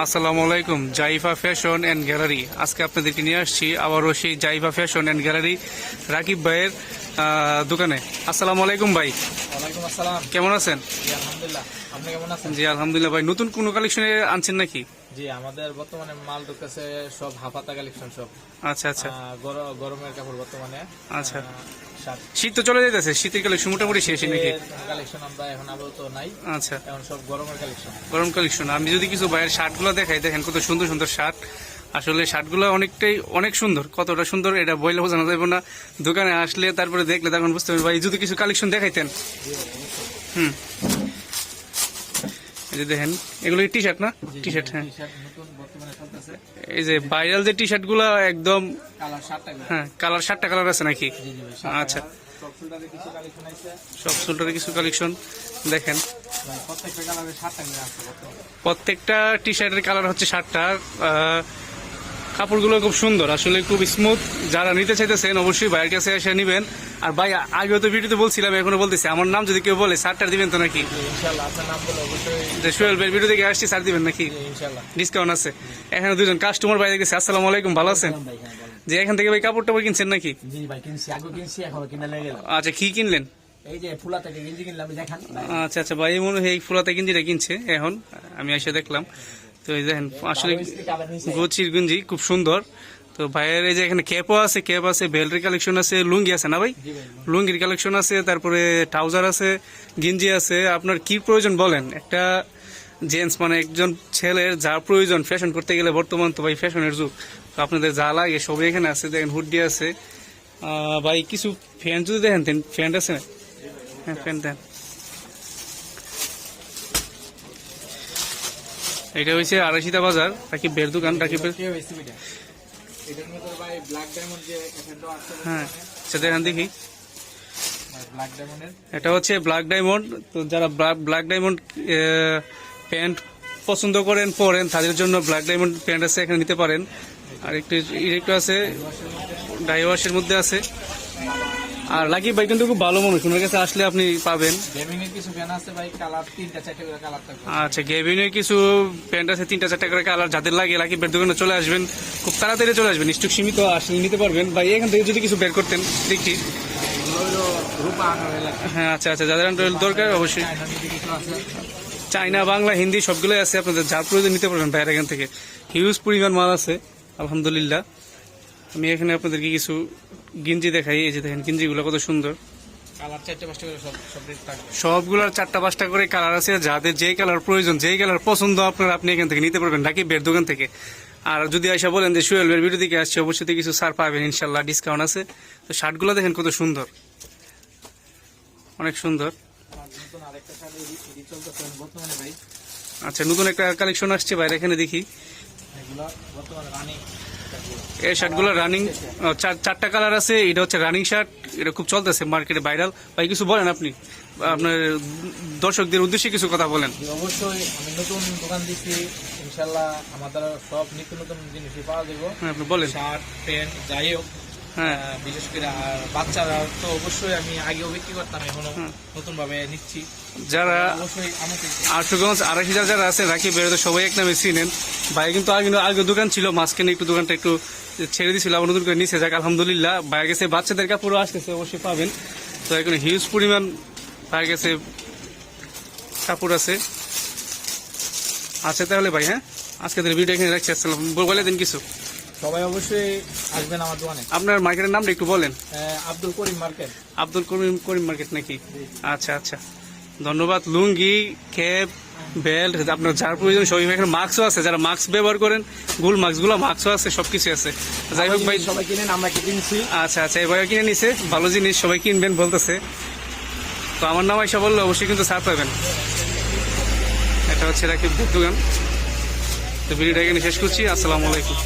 আসসালামু আলাইকুম, জাইফা fashion and gallery. আজকে আপনাদেরকে নিয়ে আসছি আবারও সেই জাইফা ফ্যাশন এন্ড গ্যালারি রাকিব ভাইয়ের দোকানে। আসসালামু আলাইকুম ভাই। ওয়ালাইকুম আসসালাম। কেমন আছেন? আলহামদুলিল্লাহ, আপনি কেমন আছেন? জি আলহামদুলিল্লাহ ভাই। নতুন কোনো কালেকশনে আনছেন নাকি? জি, আমাদের বর্তমানে মাল ঢুকেছে সব হাফাতা কালেকশন সব। আচ্ছা আচ্ছা গরমের কাপড় বর্তমানে। আচ্ছা, শীত তো চলে যাইতেছে, শীতের কালেকশন মোটামুটি শেষ নাকি? কালেকশন আমরা এখন আপাতত নাই। আচ্ছা, এখন সব গরমের কালেকশন। গরম কালেকশন। আমি যদি কিছু ভাইয়ের শার্টগুলো দেখাই, দেখেন কত সুন্দর সুন্দর শার্ট। আসলে শার্টগুলো অনেক সুন্দর। কতটা সুন্দর এটা বইলে বোঝানো যাবে না, দোকানে আসলে তারপরে দেখলে তখন বুঝতে পারবেন। ভাই যদি কিছু কালেকশন দেখাইতেন। এই যে দেখেন, এগুলো টি শার্ট না? টি শার্ট, হ্যাঁ। এই যে ভাইরাল যে টি শার্ট গুলা একদম, হ্যাঁ, কালার 7টা কালার আছে নাকি? আচ্ছা, সব সোল্ডারে কিছু কালেকশন দেখেন। প্রত্যেকটা টি শার্টের কালার হচ্ছে 7টা। কাপড়গুলো খুব সুন্দর, আসলে খুব স্মুথ। যারা নিতে চাইতেছেন অবশ্যই ভাইয়ের কাছে এসে নিবেন। আর ভাই, আগেও তো ভিডিওতে বলছিলাম, এখনো বলতেছি, আমার নাম যদি কেউ বলে শার্টটা দিবেন তো নাকি? সোহেল ভাই ভিডিও থেকে আসছি, শার্ট দিবেন নাকি? ডিসকাউন্ট আছে। এখানে দুজন কাস্টমার বাইরে গেছে। আসসালামু আলাইকুম, ভালো আছেন? যে এখান থেকে ভাই কাপড় টাপড় কিনছেন নাকি? আচ্ছা, কি কিনলেন? আচ্ছা আচ্ছা ভাই, মনে হয় এই ফুলাতে গেঞ্জিটা কিনছে এখন, আমি এসে দেখলাম। তো এই দেখেন, আসলে গচির গঞ্জি খুব সুন্দর। তো ভাইয়ের এই যে এখানে ক্যাপ আছে, বেল্টের কালেকশন আছে, লুঙ্গি আছে না ভাই? লুঙ্গির কালেকশন আছে, তারপরে ট্রাউজার আছে, গেঞ্জি আছে। আপনার কি প্রয়োজন বলেন? একটা জেন্টস মানে একজন ছেলের যা প্রয়োজন ফ্যাশন করতে গেলে, বর্তমান তো ভাই ফ্যাশনের যুগ, তো আপনাদের যা লাগে সবই এখানে আছে। দেখেন হুডি আছে ভাই, কিছু ফ্যান যদি দেখেন, ফ্যান আছে, হ্যাঁ ফ্যান দেন। এটা হয়েছে আড়াইশিতা বাজার, রাকিবের দোকান। রাকিবের, হ্যাঁ আচ্ছা দেখেন দেখি। এটা হচ্ছে ব্ল্যাক ডায়মন্ড। তো যারা ব্ল্যাক ডায়মন্ড প্যান্ট পছন্দ পরেন তাদের জন্য ব্ল্যাক ডায়মন্ড প্যান্ট আছে, এখানে নিতে পারেন। আর একটু আছে, ডাই ওয়াশের মধ্যে আছে। আর রাকিব ভাই কিন্তু খুব ভালো মানুষ, ওনার কাছে আসলে আপনি পাবেন। আচ্ছা, গেভিনের কিছু প্যান্ট আছে 3-4টা করে কালার। যাদের লাগে রাকিবের দোকানে চলে আসবেন, খুব তাড়াতাড়ি চলে আসবেন, স্টক সীমিত, আসলে নিতে পারবেন। ভাই এখান থেকে যদি কিছু বের করতেন দেখি। হ্যাঁ আচ্ছা আচ্ছা, যাদের দরকার অবশ্যই চাইনা, বাংলা, হিন্দি সবগুলোই আছে। আপনাদের যার প্রয়োজন নিতে পারবেন ভাইয়ের এখান থেকে। হিউজ পরিমাণ মাল আছে আলহামদুলিল্লাহ। আমি এখানে আপনাদেরকে কিছু গেঞ্জি দেখাই। এই যে দেখেন গেঞ্জিগুলো কত সুন্দর, সবগুলোর 4টা-5টা করে কালার আছে। যাদের যেই কালার প্রয়োজন, যেই কালার পছন্দ আপনার, আপনি এখান থেকে নিতে পারবেন রাকিবের দোকান থেকে। আর যদি আইসা বলেন যে সোহেল ভাইয়ের ভিডিও থেকে আসছে, অবশ্যই কিছু ছাড় পাবেন ইনশাল্লাহ, ডিসকাউন্ট আছে। তো শার্টগুলো দেখেন কত সুন্দর, অনেক সুন্দর। আচ্ছা, নতুন একটা কালেকশন আসছে বাইরে, এখানে দেখি। এই শার্টগুলো রানিং, 4টা কালার আছে। এটা হচ্ছে রানিং শার্ট, এটা খুব চলতেছে মার্কেটে, ভাইরাল। ভাই কিছু বলেন আপনি, আপনার দর্শকদের উদ্দেশ্যে কিছু কথা বলেন। অবশ্যই, আমি নতুন দোকান দিচ্ছি, ইনশাল্লাহ আমাদের সব নিত্য নতুন জিনিসই পাওয়া যাবে। হ্যাঁ আপনি বলেন। শার্ট, প্যান্ট, যাই হোক, হ্যাঁ বিশেষ করে। আর বাচ্চারা তো অবশ্যই আমি আগেও বিক্রি করতাম, এখনো নতুন ভাবে নিচ্ছি। যারা অবশ্যই আশুগঞ্জ আড়াইশিটা যারা আছে রাকিব বেরোতে সবাই এক নামে চিনেন। ভাই কিন্তু আগে দোকান ছিল, মাঝখানে একটু দোকানটা একটু ছেড়ে দিয়েছিল, আবার নতুন করে নিচে। যাক আলহামদুলিল্লাহ, ভাইয়ের কাছে বাচ্চাদের কাপড়ও আসতেছে, অবশ্যই পাবেন। তো এখানে হিউজ পরিমাণ ভাইয়ের কাছে কাপড় আছে। আচ্ছা তাহলে ভাই, হ্যাঁ আজকে ভিডিও এখানে রাখছি। আসসালাম, বলে দিন কিছু। সবাই অবশ্যই আসবেন আমার দোকানে। আপনার মার্কেটের নামটা একটু বলেন। আব্দুল করিম মার্কেট। আব্দুল করিম মার্কেট নাকি? আচ্ছা আচ্ছা, ধন্যবাদ। লুঙ্গি, ক্যাপ, বেল্ট, আপনার যার প্রয়োজন সবই। এখানে মাস্কও আছে, যারা মাস্ক ব্যবহার করেন, গোল মাস্কগুলো, মাস্কও আছে, সবকিছু আছে। যাই হোক ভাই, সবাই কিনেন, আমরা কিনছি। আচ্ছা আচ্ছা, এই ভাইও কিনে নিছে, ভালো জিনিস, সবাই কিনবেন বলতেছে। তো আমার নাম আইসা বললে অবশ্যই কিন্তু ছাড় পাবেন। এটা হচ্ছে রাকিব দোকান। তো ভিডিওটা এখানে শেষ করছি। আসসালামু আলাইকুম।